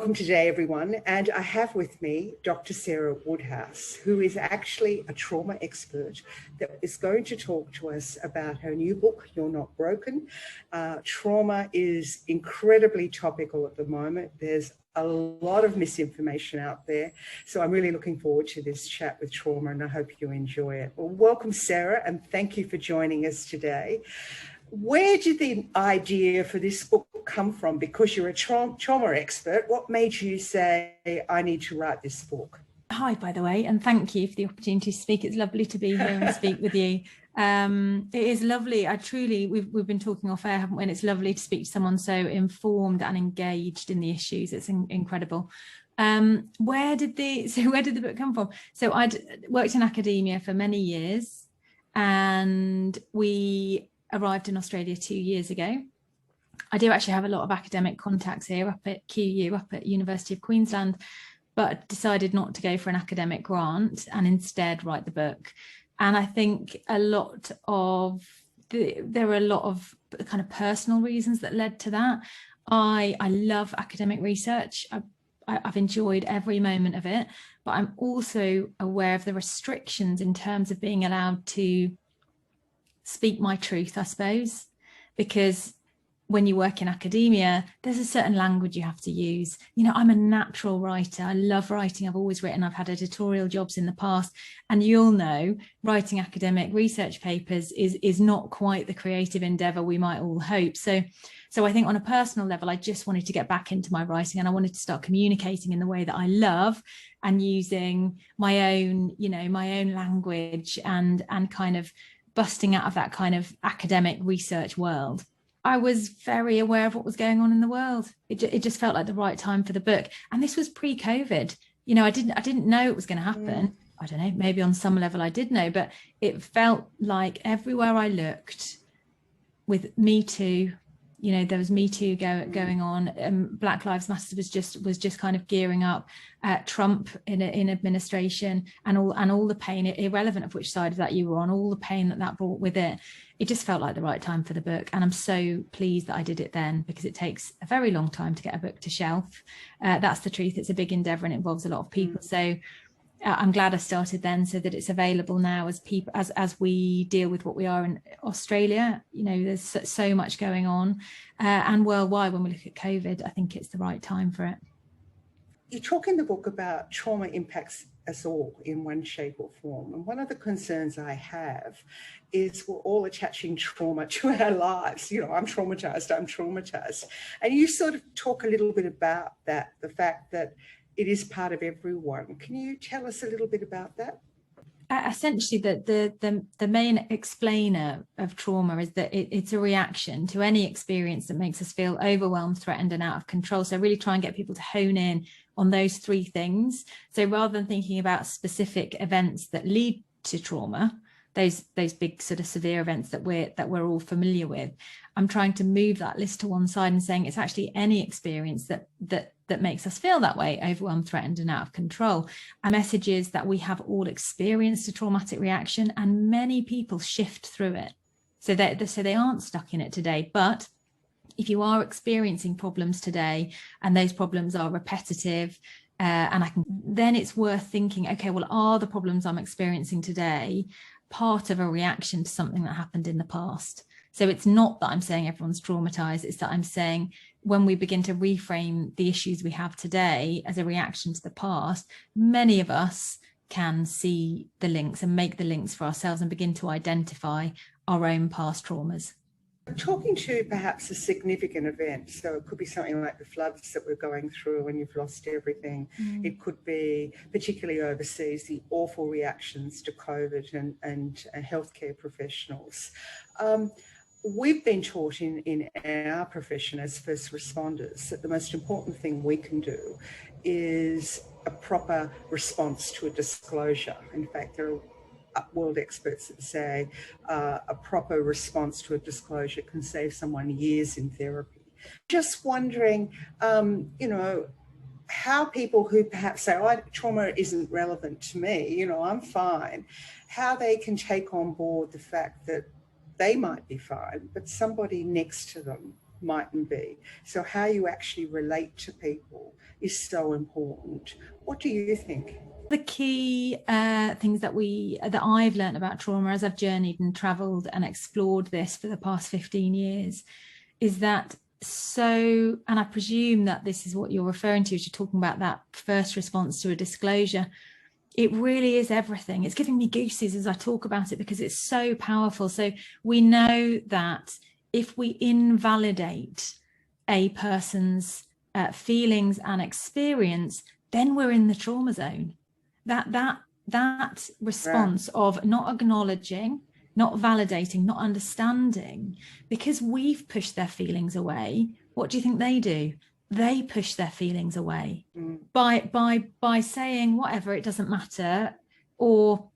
welcome today, everyone. And I have with me Dr. Sarah Woodhouse, who is actually a trauma expert that is going to talk to us about her new book, You're Not Broken. Trauma is incredibly topical at the moment. There's a lot of misinformation out there. So I'm really looking forward to this chat with trauma, and I hope you enjoy it. Well, welcome, Sarah, and thank you for joining us today. Where did the idea for this book come from? Because you're a trauma expert, what made you say, I need to write this book? Hi, by the way, and thank you for the opportunity to speak. It's lovely to be here and speak with you. It is lovely. We've been talking off air, haven't we? And it's lovely to speak to someone so informed and engaged in the issues. It's incredible. Where did the book come from? So I'd worked in academia for many years, and we arrived in Australia 2 years ago. I do actually have a lot of academic contacts here up at QU, up at University of Queensland, but decided not to go for an academic grant and instead write the book. And I think there are a lot of kind of personal reasons that led to that. I love academic research. I've enjoyed every moment of it, but I'm also aware of the restrictions in terms of being allowed to speak my truth, I suppose, because when you work in academia, there's a certain language you have to use. You know, I'm a natural writer. I love writing. I've always written. I've had editorial jobs in the past. And you'll know, writing academic research papers is not quite the creative endeavour we might all hope. So I think on a personal level, I just wanted to get back into my writing, and I wanted to start communicating in the way that I love and using my own language and kind of busting out of that kind of academic research world. I was very aware of what was going on in the world. It just felt like the right time for the book. And this was pre-COVID. You know, I didn't know it was going to happen. I don't know, maybe on some level I did know, but it felt like everywhere I looked, with Me Too, you know, there was Me Too going on. Black Lives Matter was just kind of gearing up. Trump in administration, and all the pain, irrelevant of which side of that you were on, all the pain that brought with it. It just felt like the right time for the book, and I'm so pleased that I did it then, because it takes a very long time to get a book to shelf. That's the truth. It's a big endeavour and it involves a lot of people. So I'm glad I started then, so that it's available now as we deal with what we are in Australia. You know, there's so much going on, and worldwide. When we look at COVID, I think it's the right time for it. You talk in the book about trauma impacts us all in one shape or form. And one of the concerns I have is we're all attaching trauma to our lives. You know, I'm traumatized. And you sort of talk a little bit about that, the fact that it is part of everyone. Can you tell us a little bit about that? Essentially, the main explainer of trauma is that it's a reaction to any experience that makes us feel overwhelmed, threatened, and out of control. So really try and get people to hone in on those three things. So rather than thinking about specific events that lead to trauma, those big sort of severe events that we're all familiar with, I'm trying to move that list to one side and saying it's actually any experience that makes us feel that way, overwhelmed, threatened, and out of control. Our message is that we have all experienced a traumatic reaction, and many people shift through it. So they aren't stuck in it today. But if you are experiencing problems today, and those problems are repetitive, then it's worth thinking, okay, well, are the problems I'm experiencing today part of a reaction to something that happened in the past? So it's not that I'm saying everyone's traumatized, it's that I'm saying when we begin to reframe the issues we have today as a reaction to the past, many of us can see the links and make the links for ourselves and begin to identify our own past traumas. Talking to perhaps a significant event, so it could be something like the floods that we're going through and you've lost everything. It could be, particularly overseas, the awful reactions to COVID and healthcare professionals. We've been taught in our profession as first responders that the most important thing we can do is a proper response to a disclosure. In fact, there are world experts that say a proper response to a disclosure can save someone years in therapy. Just wondering, how people who perhaps say, oh, trauma isn't relevant to me, I'm fine, how they can take on board the fact that they might be fine, but somebody next to them mightn't be. So how you actually relate to people is so important. What do you think? The key things that I've learned about trauma as I've journeyed and travelled and explored this for the past 15 years is that and I presume that this is what you're referring to as you're talking about that first response to a disclosure. It really is everything. It's giving me goosies as I talk about it because it's so powerful. So we know that if we invalidate a person's feelings and experience, then we're in the trauma zone. That response of not acknowledging, not validating, not understanding, because we've pushed their feelings away. What do you think they do? They push their feelings away by saying whatever, it doesn't matter, or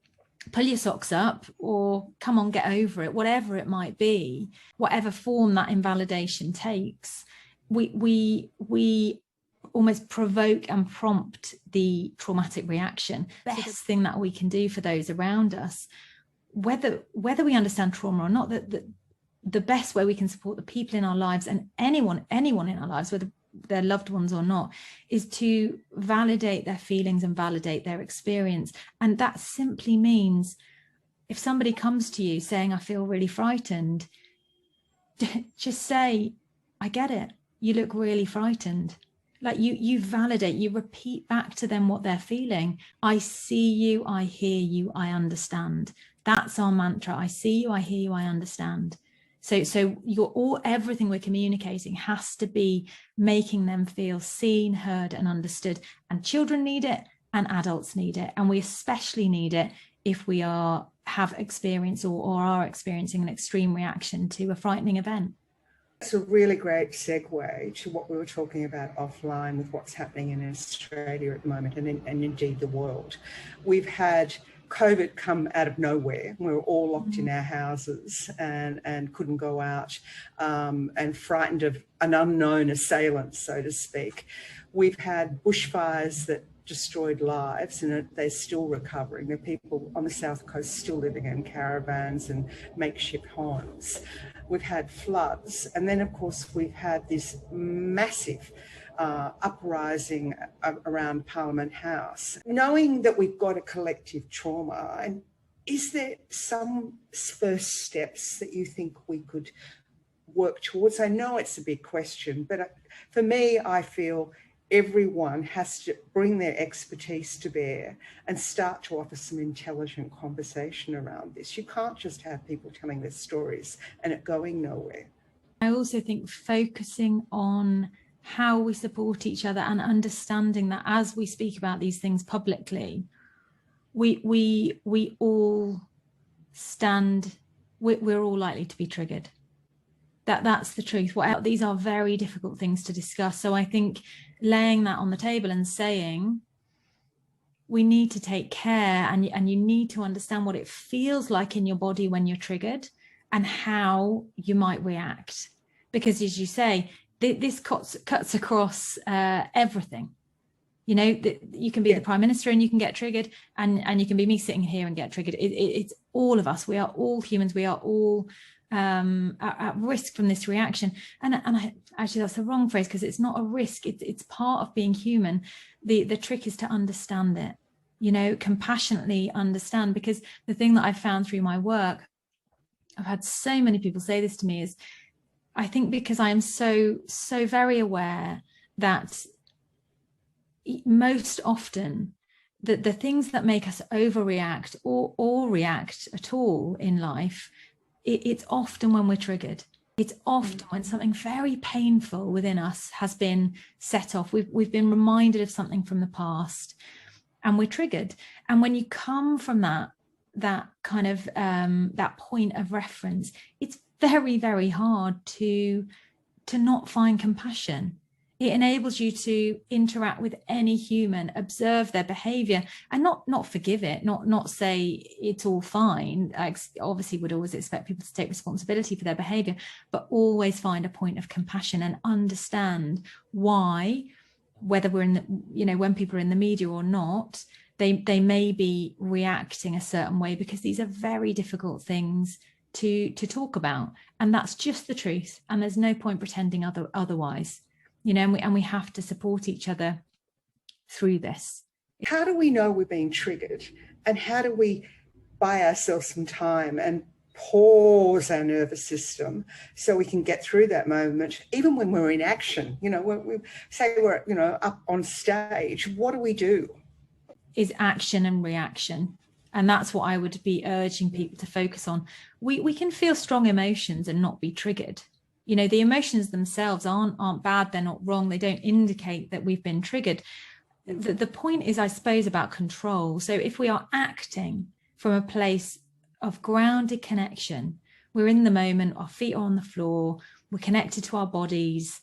pull your socks up, or come on, get over it, whatever it might be, whatever form that invalidation takes. We almost provoke and prompt the traumatic reaction. Best thing that we can do for those around us, whether we understand trauma or not, that the best way we can support the people in our lives and anyone in our lives, whether their loved ones or not, is to validate their feelings and validate their experience. And that simply means if somebody comes to you saying, I feel really frightened, just say, I get it. You look really frightened. Like you validate, you repeat back to them what they're feeling. I see you, I hear you, I understand. That's our mantra. I see you, I hear you, I understand. So everything we're communicating has to be making them feel seen, heard, and understood. And children need it, and adults need it, and we especially need it if we have experienced or are experiencing an extreme reaction to a frightening event. It's a really great segue to what we were talking about offline with what's happening in Australia at the moment and indeed the world. We've had COVID come out of nowhere. We were all locked in our houses and couldn't go out and frightened of an unknown assailant, so to speak. We've had bushfires that destroyed lives and they're still recovering. There are people on the south coast still living in caravans and makeshift homes. We've had floods, and then of course we've had this massive uprising around Parliament House. Knowing that we've got a collective trauma, and is there some first steps that you think we could work towards? I know it's a big question, but for me, I feel everyone has to bring their expertise to bear and start to offer some intelligent conversation around this. You can't just have people telling their stories and it going nowhere. I also think focusing on how we support each other and understanding that as we speak about these things publicly, we all stand, we're all likely to be triggered. That's the truth. These are very difficult things to discuss. So I think laying that on the table and saying, we need to take care and you need to understand what it feels like in your body when you're triggered and how you might react. Because as you say, this cuts across everything. You know, you can be the Prime Minister and you can get triggered, and you can be me sitting here and get triggered. It's all of us. We are all humans. We are all at risk from this reaction. And actually that's the wrong phrase, because it's not a risk. It's part of being human. The trick is to understand it, you know, compassionately understand. Because the thing that I've found through my work, I've had so many people say this to me, is I think because I am so very aware that most often the things that make us overreact or react at all in life, it's often when we're triggered. It's often when something very painful within us has been set off. We've been reminded of something from the past and we're triggered. And when you come from that kind of that point of reference, it's very, very hard to not find compassion. It enables you to interact with any human, observe their behavior, and not forgive it, not say it's all fine. I obviously would always expect people to take responsibility for their behavior, but always find a point of compassion and understand why, whether we're in the, you know, when people are in the media or not, they may be reacting a certain way, because these are very difficult things to talk about, and that's just the truth, and there's no point pretending otherwise, you know, and we have to support each other through this. How do we know we're being triggered, and how do we buy ourselves some time and pause our nervous system so we can get through that moment, even when we're in action? You know, when we say we're, you know, up on stage, what do we do? Is action and reaction. And that's what I would be urging people to focus on. We can feel strong emotions and not be triggered. You know, the emotions themselves aren't bad, they're not wrong, they don't indicate that we've been triggered. The point is, I suppose, about control. So if we are acting from a place of grounded connection, we're in the moment, our feet are on the floor, we're connected to our bodies.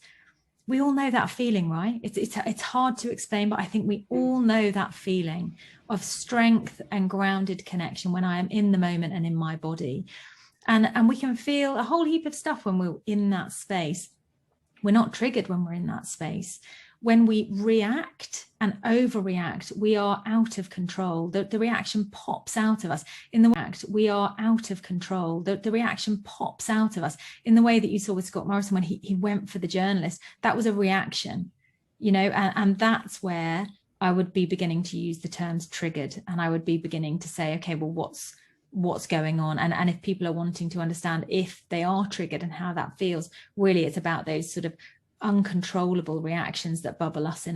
We all know that feeling, right? It's hard to explain, but I think we all know that feeling of strength and grounded connection when I am in the moment and in my body. And we can feel a whole heap of stuff when we're in that space. We're not triggered when we're in that space. When we react and overreact, we are out of control. The reaction pops out of us. In the act, we are out of control. The reaction pops out of us in the way that you saw with Scott Morrison when he went for the journalist. That was a reaction, you know, and that's where I would be beginning to use the terms triggered, and I would be beginning to say, okay, well, what's going on? And if people are wanting to understand if they are triggered and how that feels, really it's about those sort of uncontrollable reactions that bubble up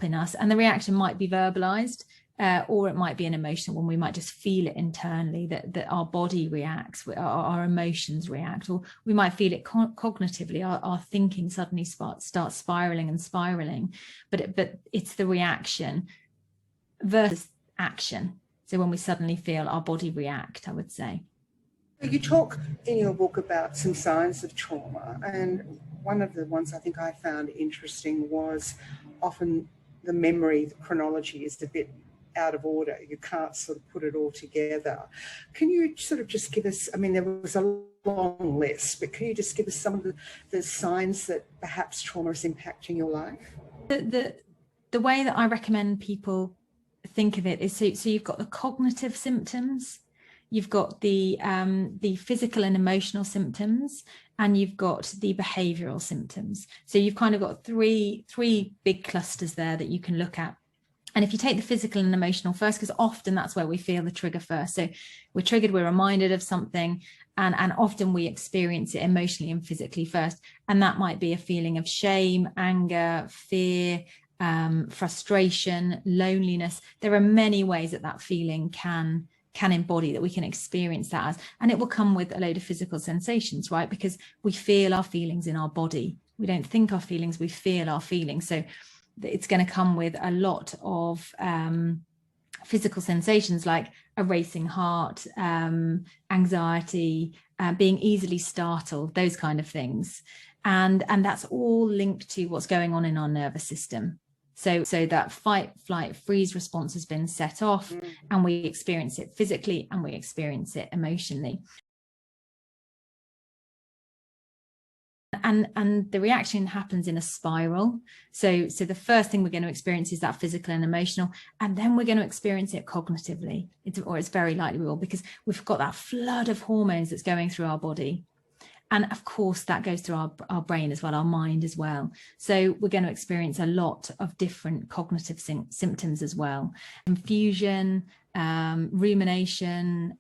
in us, and the reaction might be verbalized, or it might be an emotional one. We might just feel it internally, that our body reacts, our emotions react, or we might feel it cognitively, our thinking suddenly starts spiraling, but it's the reaction versus action. So when we suddenly feel our body react, I would say. You talk in your book about some signs of trauma, and one of the ones I think I found interesting was often the memory, the chronology is a bit out of order. You can't sort of put it all together. Can you sort of just give us, I mean, there was a long list, but can you just give us some of the signs that perhaps trauma is impacting your life? The way that I recommend people think of it is, so you've got the cognitive symptoms, you've got the physical and emotional symptoms, and you've got the behavioral symptoms. So you've kind of got three big clusters there that you can look at. And if you take the physical and emotional first, because often that's where we feel the trigger first. So we're triggered, we're reminded of something, and often we experience it emotionally and physically first. And that might be a feeling of shame, anger, fear, frustration, loneliness. There are many ways that feeling can embody, that we can experience that as, and it will come with a load of physical sensations, right? Because we feel our feelings in our body. We don't think our feelings, we feel our feelings. So it's going to come with a lot of physical sensations like a racing heart, anxiety, being easily startled, those kind of things. And that's all linked to what's going on in our nervous system. So that fight, flight, freeze response has been set off, and we experience it physically and we experience it emotionally. And the reaction happens in a spiral. So the first thing we're going to experience is that physical and emotional, and then we're going to experience it cognitively. It's very likely we will, because we've got that flood of hormones that's going through our body. And of course, that goes through our brain as well, our mind as well. So we're going to experience a lot of different cognitive symptoms as well. Confusion, rumination,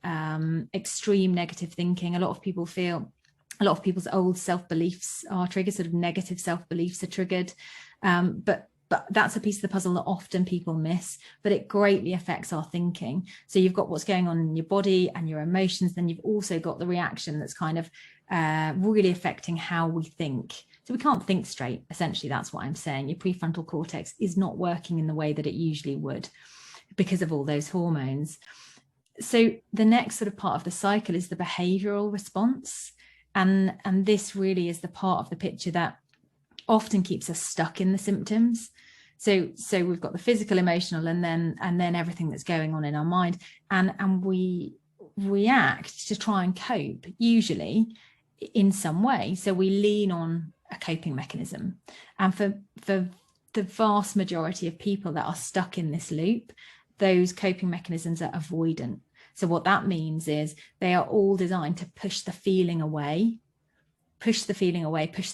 extreme negative thinking. A lot of people's old self-beliefs are triggered, sort of negative self-beliefs are triggered. But that's a piece of the puzzle that often people miss, but it greatly affects our thinking. So you've got what's going on in your body and your emotions, then you've also got the reaction that's kind of really affecting how we think. So we can't think straight, essentially. That's what I'm saying. Your prefrontal cortex is not working in the way that it usually would because of all those hormones. So the next sort of part of the cycle is the behavioral response. And this really is the part of the picture that often keeps us stuck in the symptoms. So we've got the physical, emotional, and then everything that's going on in our mind, and we react to try and cope, usually in some way. So we lean on a coping mechanism, and for the vast majority of people that are stuck in this loop, those coping mechanisms are avoidant. So what that means is they are all designed to push the feeling away, push the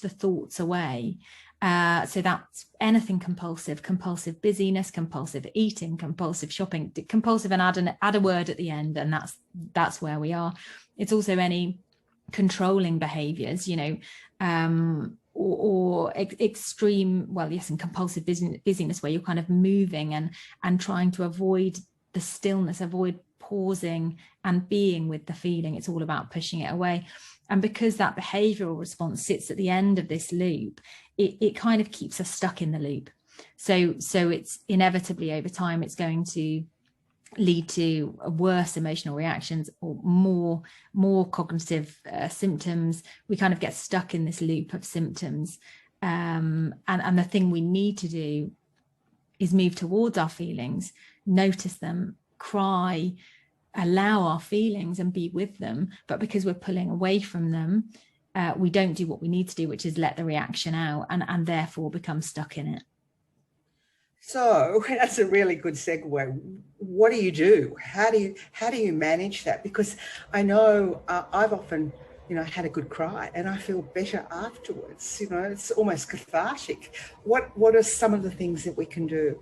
thoughts away. So that's anything compulsive busyness, compulsive eating, compulsive shopping, compulsive, and add a word at the end, and that's where we are. It's also any controlling behaviours, or extreme, and compulsive busyness, where you're kind of moving and trying to avoid the stillness, avoid pausing and being with the feeling. It's all about pushing it away. And because that behavioural response sits at the end of this loop, it kind of keeps us stuck in the loop. So it's inevitably over time, it's going to lead to worse emotional reactions or more cognitive symptoms. We kind of get stuck in this loop of symptoms. And the thing we need to do is move towards our feelings, notice them, cry, allow our feelings and be with them. But because we're pulling away from them, we don't do what we need to do, which is let the reaction out and therefore become stuck in it. So that's a really good segue. What do you do? How do you manage that? Because I know I've often, had a good cry and I feel better afterwards. It's almost cathartic. What are some of the things that we can do?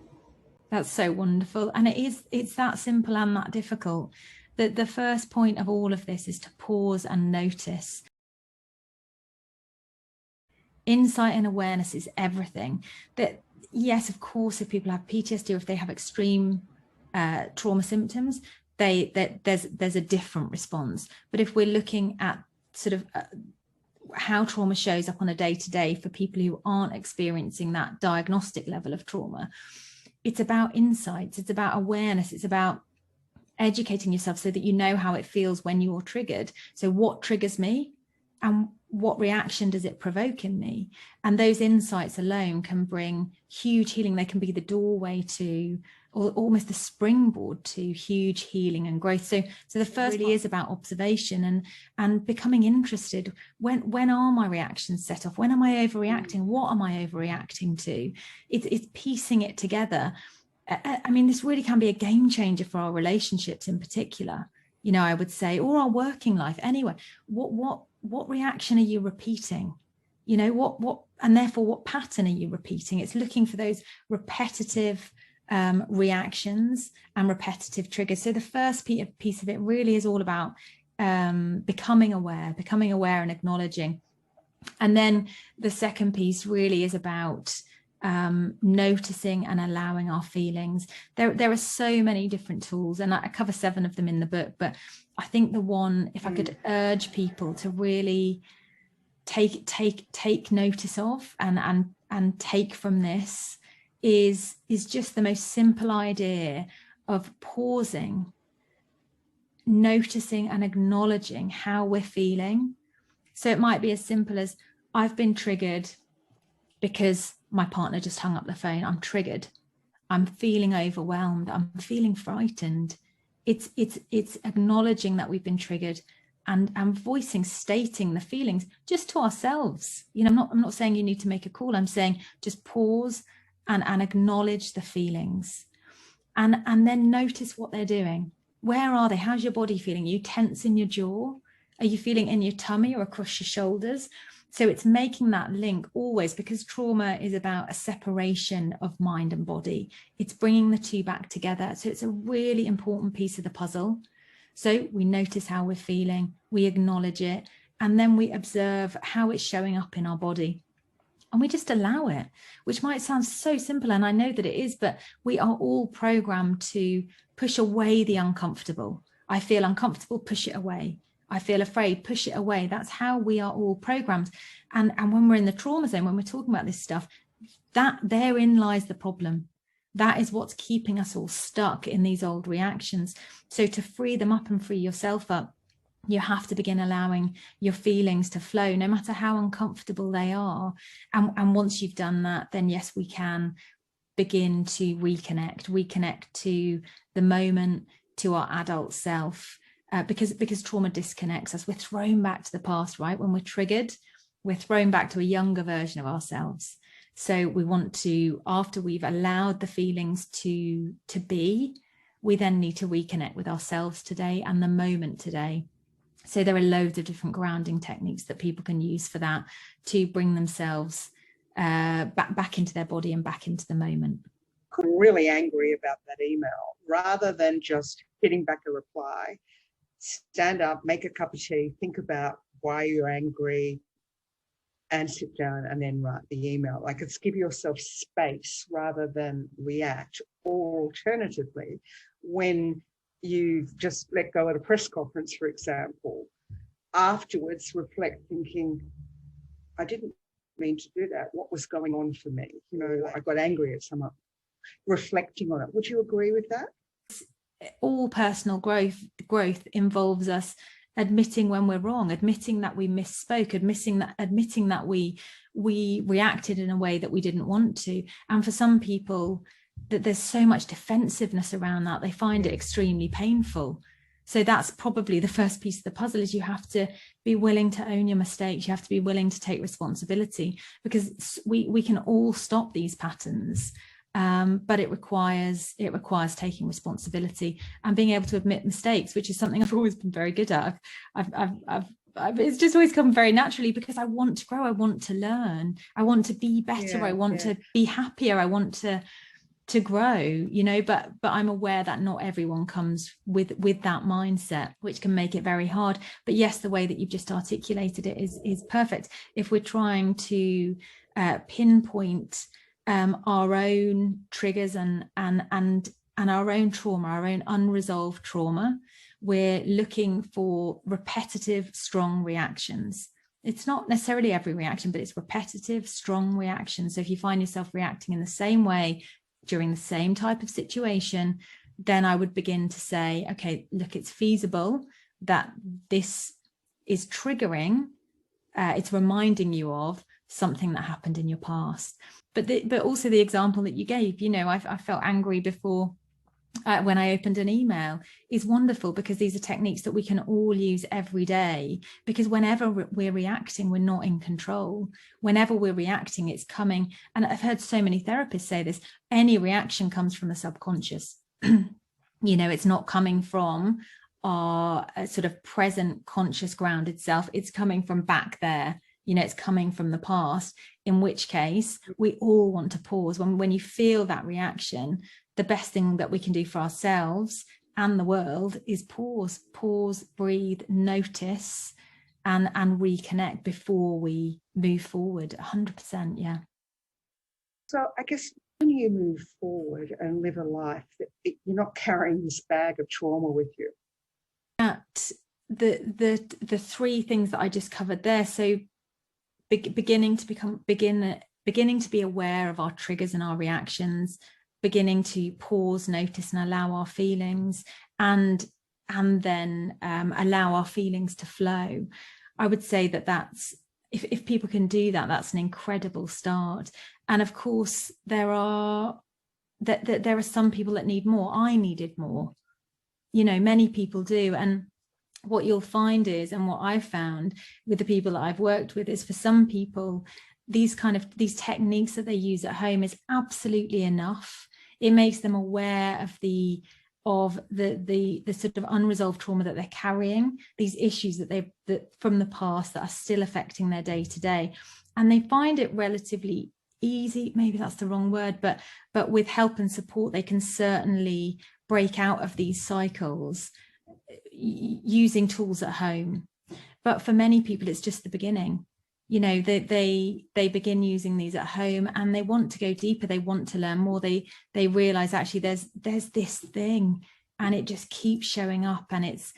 That's so wonderful. And it's that simple and that difficult. The first point of all of this is to pause and notice. Insight and awareness is everything. That, yes, of course, if people have PTSD or if they have extreme trauma symptoms, there's a different response. But if we're looking at sort of how trauma shows up on a day-to-day for people who aren't experiencing that diagnostic level of trauma, it's about insights, it's about awareness, it's about educating yourself so that you know how it feels when you're triggered. So what triggers me and what reaction does it provoke in me? And those insights alone can bring huge healing. They can be the doorway to, or almost the springboard to, huge healing and growth. So the first really is about observation and becoming interested. When are my reactions set off? When am I overreacting? What am I overreacting to? It's piecing it together. I mean, this really can be a game changer for our relationships in particular, I would say, or our working life anyway. What reaction are you repeating? And therefore what pattern are you repeating? It's looking for those repetitive reactions and repetitive triggers. So the first piece of it really is all about becoming aware and acknowledging. And then the second piece really is about noticing and allowing our feelings. There are so many different tools, and I cover 7 of them in the book, but I think the one, if I could urge people to really take notice of and take from this is just the most simple idea of pausing, noticing and acknowledging how we're feeling. So it might be as simple as, I've been triggered because my partner just hung up the phone. I'm triggered. I'm feeling overwhelmed. I'm feeling frightened. It's acknowledging that we've been triggered and stating the feelings just to ourselves. I'm not saying you need to make a call. I'm saying just pause and acknowledge the feelings and then notice what they're doing. Where are they? How's your body feeling? Are you tense in your jaw? Are you feeling in your tummy or across your shoulders? So it's making that link always, because trauma is about a separation of mind and body. It's bringing the two back together. So it's a really important piece of the puzzle. So we notice how we're feeling, we acknowledge it, and then we observe how it's showing up in our body. And we just allow it, which might sound so simple, and I know that it is, but we are all programmed to push away the uncomfortable. I feel uncomfortable, push it away. I feel afraid, push it away. That's how we are all programmed. And when we're in the trauma zone, when we're talking about this stuff, that therein lies the problem. That is what's keeping us all stuck in these old reactions. So to free them up and free yourself up, you have to begin allowing your feelings to flow, no matter how uncomfortable they are. And once you've done that, then yes, we can begin to reconnect to the moment, to our adult self. Because trauma disconnects us. We're thrown back to the past, right? When we're triggered, we're thrown back to a younger version of ourselves. So we want to, after we've allowed the feelings to be, we then need to reconnect with ourselves today and the moment today. So there are loads of different grounding techniques that people can use for that, to bring themselves back into their body and back into the moment. I'm really angry about that email. Rather than just hitting back a reply, stand up, make a cup of tea, think about why you're angry, and sit down and then write the email. Like, it's give yourself space rather than react. Or alternatively, when you've just let go at a press conference, for example, afterwards reflect, thinking, I didn't mean to do that. What was going on for me? You know, I got angry at someone. Reflecting on it. Would you agree with that? All personal growth involves us admitting when we're wrong, admitting that we misspoke, admitting that we reacted in a way that we didn't want to. And for some people, that there's so much defensiveness around that, they find it extremely painful. So that's probably the first piece of the puzzle, is you have to be willing to own your mistakes. You have to be willing to take responsibility, because we can all stop these patterns. But it requires taking responsibility and being able to admit mistakes, which is something I've always been very good at. It's just always come very naturally, because I want to grow, I want to learn, I want to be better, I want to be happier, I want to grow, you know, but I'm aware that not everyone comes with that mindset, which can make it very hard. But yes, the way that you've just articulated it is perfect. If we're trying to pinpoint our own triggers and our own trauma, our own unresolved trauma, we're looking for repetitive, strong reactions. It's not necessarily every reaction, but it's repetitive, strong reactions. So if you find yourself reacting in the same way during the same type of situation, then I would begin to say, okay, look, it's feasible that this is triggering, it's reminding you of something that happened in your past. But also the example that you gave, you know, I felt angry before when I opened an email, is wonderful, because these are techniques that we can all use every day. Because whenever we're reacting, we're not in control. Whenever we're reacting, it's coming. And I've heard so many therapists say this, any reaction comes from the subconscious. You know, it's not coming from our sort of present conscious grounded self. It's coming from back there. You know, it's coming from the past, in which case we all want to pause. When you feel that reaction, the best thing that we can do for ourselves and the world is pause, breathe, notice, and reconnect before we move forward. 100%, yeah. So I guess when you move forward and live a life that you're not carrying this bag of trauma with you. At the three things that I just covered there. So beginning to be aware of our triggers and our reactions, beginning to pause, notice, and allow our feelings, and then allow our feelings to flow. I would say that that's, if people can do that, that's an incredible start. And of course, there are some people that need more. I needed more. You know, many people do. And what you'll find is, and what I've found with the people that I've worked with, is for some people, these techniques that they use at home is absolutely enough. It makes them aware of the sort of unresolved trauma that they're carrying, these issues that from the past that are still affecting their day to day, and they find it relatively easy. Maybe that's the wrong word, but with help and support, they can certainly break out of these cycles using tools at home. But for many people, it's just the beginning. You know, they begin using these at home, and they want to go deeper. They want to learn more. They realize, actually, there's this thing, and it just keeps showing up, and it's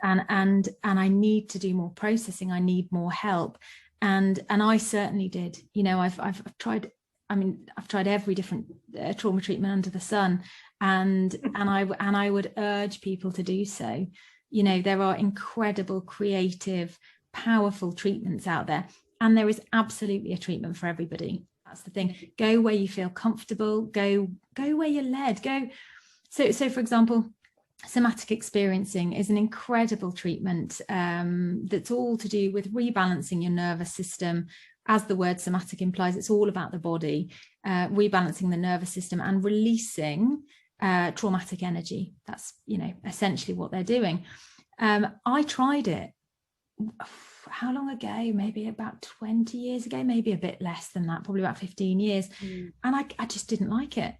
and I need to do more processing. I need more help, and I certainly did. You know, I've tried. I mean, I've tried every different trauma treatment under the sun, and I would urge people to do so. You know, there are incredible, creative, powerful treatments out there, and there is absolutely a treatment for everybody. That's the thing. Go where you feel comfortable. Go where you're led. Go. So for example, SomaticExperiencing is an incredible treatment that's all to do with rebalancing your nervous system. As the word somatic implies, it's all about the body, rebalancing the nervous system and releasing traumatic energy. That's, you know, essentially what they're doing. I tried it. How long ago? Maybe about 20 years ago, maybe a bit less than that, probably about 15 years. And I just didn't like it.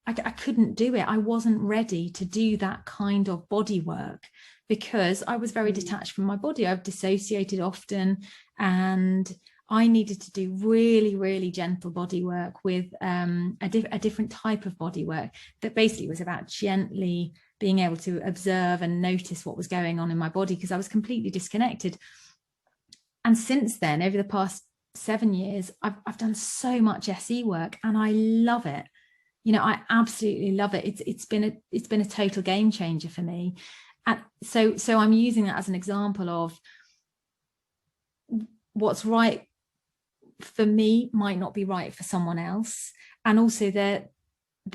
I couldn't do it. I wasn't ready to do that kind of body work because I was very detached from my body. I've dissociated often, and I needed to do really, really gentle body work with a different type of body work that basically was about gently being able to observe and notice what was going on in my body, because I was completely disconnected. And since then, over the past 7 years, I've done so much SE work, and I love it. You know, I absolutely love it. It's been a total game changer for me. And so I'm using that as an example of what's right for me might not be right for someone else. And also there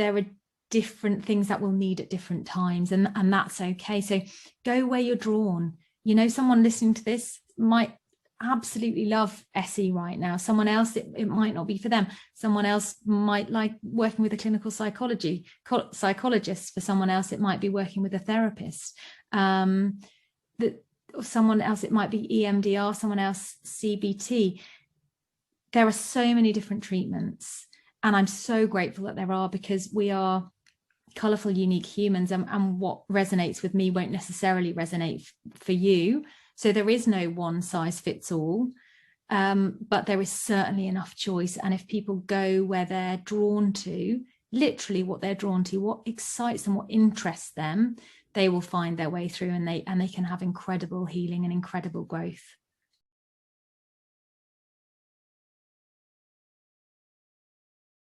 are different things that we'll need at different times, and that's okay. So go where you're drawn. You know, someone listening to this might absolutely love SE right now. Someone else, it might not be for them. Someone else might like working with a clinical psychologist. For someone else, it might be working with a therapist. Someone else, it might be EMDR, someone else CBT. There are so many different treatments, and I'm so grateful that there are, because we are colourful, unique humans, and what resonates with me won't necessarily resonate for you. So there is no one size fits all, but there is certainly enough choice. And if people go where they're drawn to, literally what they're drawn to, what excites them, what interests them, they will find their way through, and they can have incredible healing and incredible growth.